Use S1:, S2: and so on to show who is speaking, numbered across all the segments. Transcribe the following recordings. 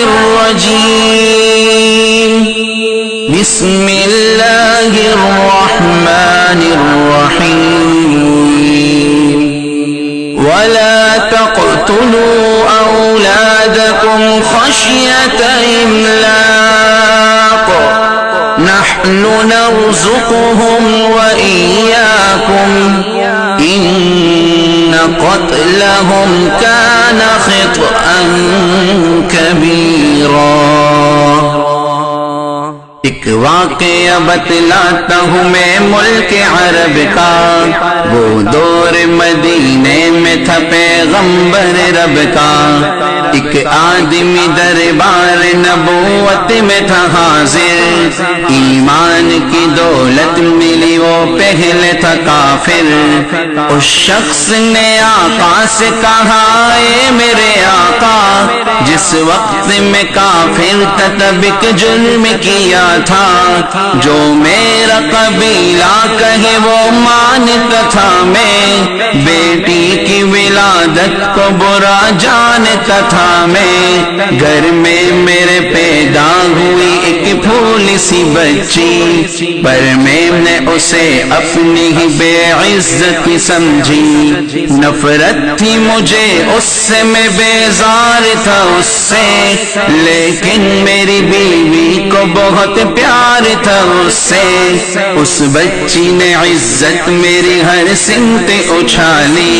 S1: الرجيم بسم الله الرحمن الرحيم ولا تقتلوا أولادكم خشية إملاق نحن نرزقهم وإياكم إن قتلهم كان خطأ كبيرا۔ ایک واقعہ بتلاتا ہوں میں ملک عرب کا، وہ دور مدینے میں تھا پیغمبر رب کا۔ ایک آدمی دربار نبوت میں تھا حاضر، ایمان کی دولت ملی وہ پہلے تھا کافر۔ اس شخص نے آقا سے کہا اے میرے آقا، جس وقت میں کافر تھا تب ایک جرم کیا تھا، جو میرا قبیلہ کہے وہ مانتا تھا میں، بیٹی کی ولادت کو برا جانتا تھا میں۔ گھر میں میرے پیدا ہوئی ایک پھولی سی بچی، پر میں نے اسے اپنی ہی بے عزت سمجھی۔ نفرت تھی مجھے اس سے، میں بیزار تھا اس سے، لیکن میری بیوی کو بہت پیار تھا اس سے۔ اس بچی نے عزت میری ہر سمت اچھالی،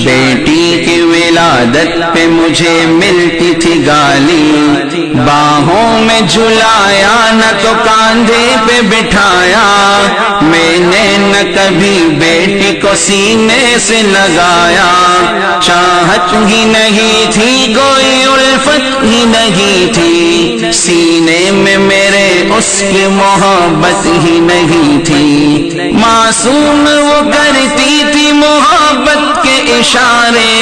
S1: بیٹی کی ولادت پہ مجھے ملتی تھی گالی۔ باہوں میں جھلایا نہ تو کاندھے پہ بٹھایا، میں نے نہ کبھی بیٹی کو سینے سے لگایا۔ چاہت ہی نہیں تھی کوئی الفت ہی نہیں تھی، سینے میں میرے اس کی محبت ہی نہیں تھی۔ معصوم وہ کرتی تھی محبت کے اشارے،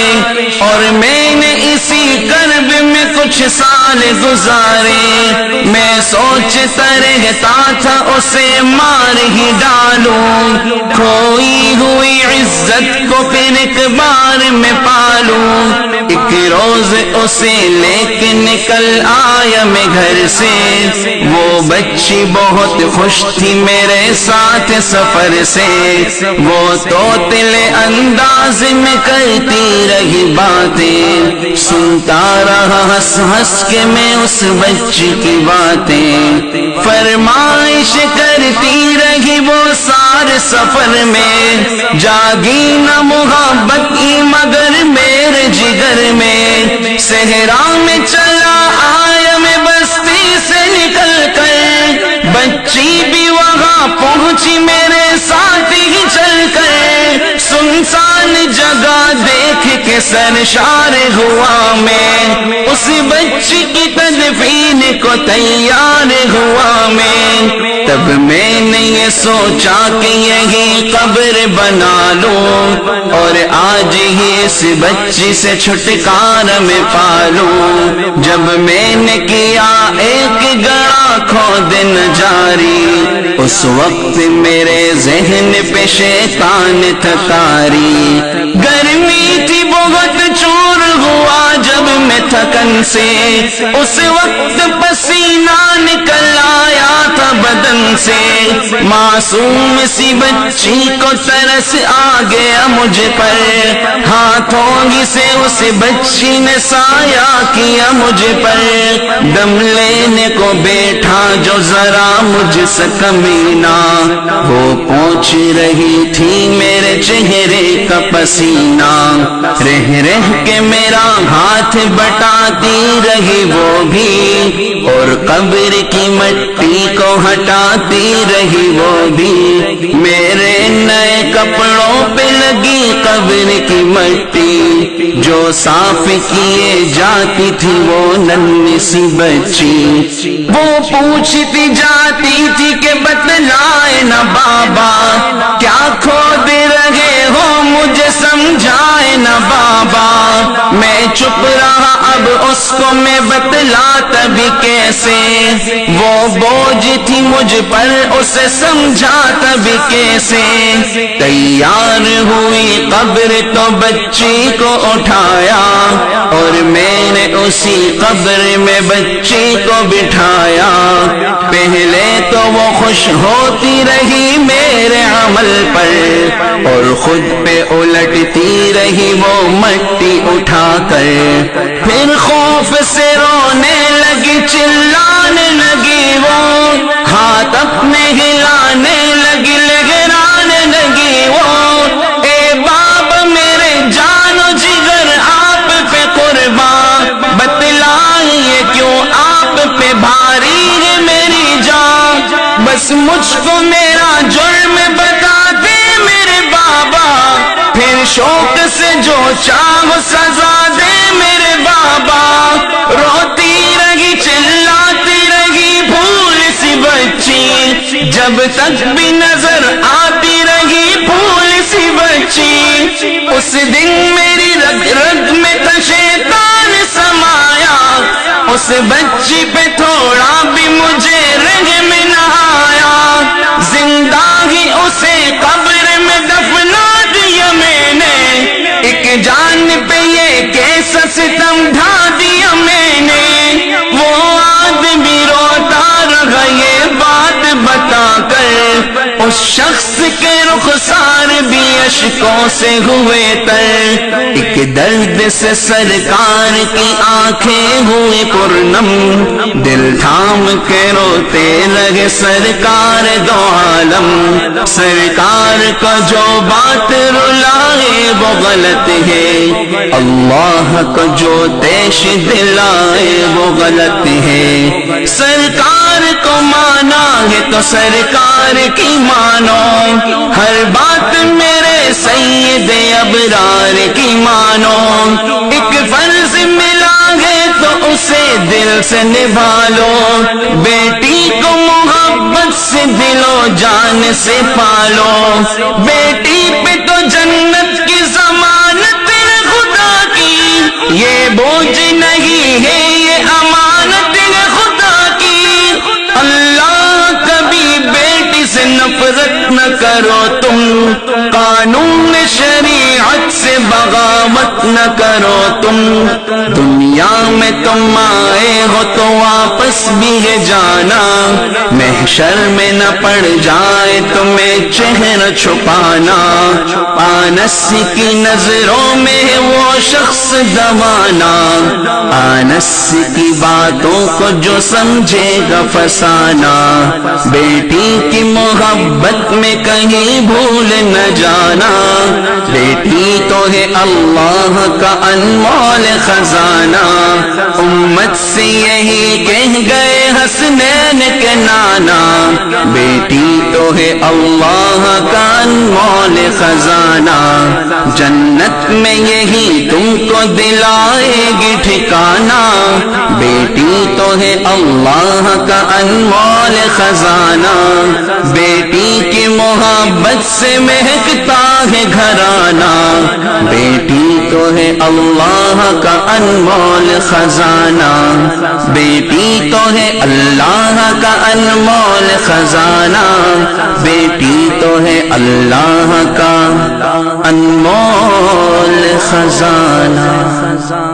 S1: اور میں نے اسی کرب میں کچھ سال گزارے۔ میں سوچتا رہتا تھا اسے مار ہی ڈالوں، کھوئی ہوئی عزت کو پھر ایک بار میں پالوں۔ ایک روز اسے لے کے نکل آیا میں گھر سے، وہ بچی بہت خوش تھی میرے ساتھ سفر سے۔ وہ طوطلے انداز میں کرتی رہی باتیں، سنتا رہا ہنس ہنس کے میں اس بچی کی باتیں۔ فرمائش کرتی رہی وہ سارے سفر میں، جاگی نہ محبت کی مگر میرے جگر میں۔ صحرا میں چلا آیا میں بستی سے نکل کر، بچی بھی وہاں پہنچی میرے ساتھ ہی چل کر۔ سنسان جگہ دیکھ کے سرشار ہوا میں، اس بچی کی تدفین کو تیار ہوا میں۔ تب میں نے یہ سوچا کہ یہی قبر بنا لوں، اور آج ہی اس بچی سے چھٹکارا میں پالوں۔ جب میں نے کیا ایک گڑا کھودن جاری، اس وقت میرے ذہن پہ شیطان تھا طاری۔ گرمی تھی بہت چور ہوا جب میں تھکن سے، اس وقت پسینہ نکل آیا تھا بدن سے۔ معصوم سی بچی کو ترس آ گیا مجھ پر، ہاتھوں ہی سے اس بچی نے سایہ کیا مجھ پر۔ دم لینے کو بیٹھا جو ذرا مجھ سے کمینہ، وہ پوچھ رہی تھی میرے چہرے کا پسینہ۔ رہ رہ کے میرا ہاتھ بٹاتی رہی وہ بھی، اور قبر کی مٹی کو ہٹاتی رہی وہ بھی۔ میرے نئے کپڑوں پہ لگی قبر کی مٹی، جو صاف کیے جاتی تھی وہ ننھی سی بچی۔ وہ پوچھتی جاتی تھی کہ بتلائے نہ بابا، کیا کھود رہے ہو مجھے سمجھائے نہ بابا۔ میں چپ رہا اب اس کو میں بتلاتا بھی کیسے، وہ بوجھ تھی مجھ پر اسے سمجھاتا بھی کیسے، تیار ہوئی قبر تو بچی کو اٹھایا اور میں نے اسی قبر میں بچی کو بٹھایا، پہلے تو وہ خوش ہوتی رہی میرے عمل پر اور خود پہ الٹتی رہی وہ مٹی اٹھا کر، پھر خوف سے رونے لگی چلانے لگی وہ، ہاتھ اپنے ہلانے لگی لگرانے لگی وہ، اے باب میرے جان و جگر آپ پہ قربان، بتلائیے کیوں آپ پہ بھاری ہے میری جان، بس مجھ کو میرا جرم بتا دے میرے بابا، پھر شوق سے جو چاہو سزا دے میرے بابا، روتی رہی چلاتی رہی پھول سی بچی، جب تک بھی نظر آتی رہی پھول سی بچی، اس دن میری رگ رگ میں تھا شیطان سمایا، اس بچی پہ تھوڑا بھی مجھے رحم نہ آیا، زندہ ہی اسے قبر میں دفنا دیا میں نے، ایک جان پہ یہ کیسا ستم ڈھا دیا میں نے، وہ آدمی روتا رہا یہ بات بتا کر، اس شخص کے رخسار بھی اشکوں سے ہوئے تر، ایک درد سے سرکار کی آنکھیں ہوئی پرنم، دل تھام کے روتے لگے سرکار دو عالم، سرکار کو جو بات رلائے وہ غلط ہے، اللہ کو جو دیش دلائے وہ غلط ہے، سرکار کو مانا ہے تو سرکار کی مانو، ہر بات میرے سید ابرار کی مانو، ایک فرض ملا ہے تو اسے دل سے نبھا لو، بیٹی کو محبت سے دل و جان سے پالو، بیٹی پہ تو جنت کی ضمانت ہے خدا کی، یہ بوجھ نہیں ہے یہ امانت ہے خدا کی، اللہ کبھی بیٹی سے نفرت نہ کرو تم، قانون شریعت سے بغاوت نہ کرو تم، دنیا میں تم آئے ہو تو واپس بھی ہے جانا، محشر میں نہ پڑ جائے تمہیں چہرہ چھپانا، آنس کی نظروں میں وہ شخص دوانا، آنس کی باتوں کو جو سمجھے گا فسانا، بیٹی کی محبت میں کہیں بھول نہ جانا، بیٹی تو ہے اللہ کا انمول خزانہ، امت سے یہی کہہ گئے حسنین کے نانا، بیٹی تو ہے اللہ کا انمول خزانہ، جنت میں یہی تم کو دلائے گی ٹھکانہ، بیٹی تو ہے اللہ کا انمول خزانہ، بیٹی کی محبت سے مہکتا ہے گھرانہ، بیٹی تو ہے اللہ کا انمول خزانہ، بیٹی تو ہے اللہ کا انمول خزانہ، بیٹی تو ہے اللہ کا انمول خزانہ۔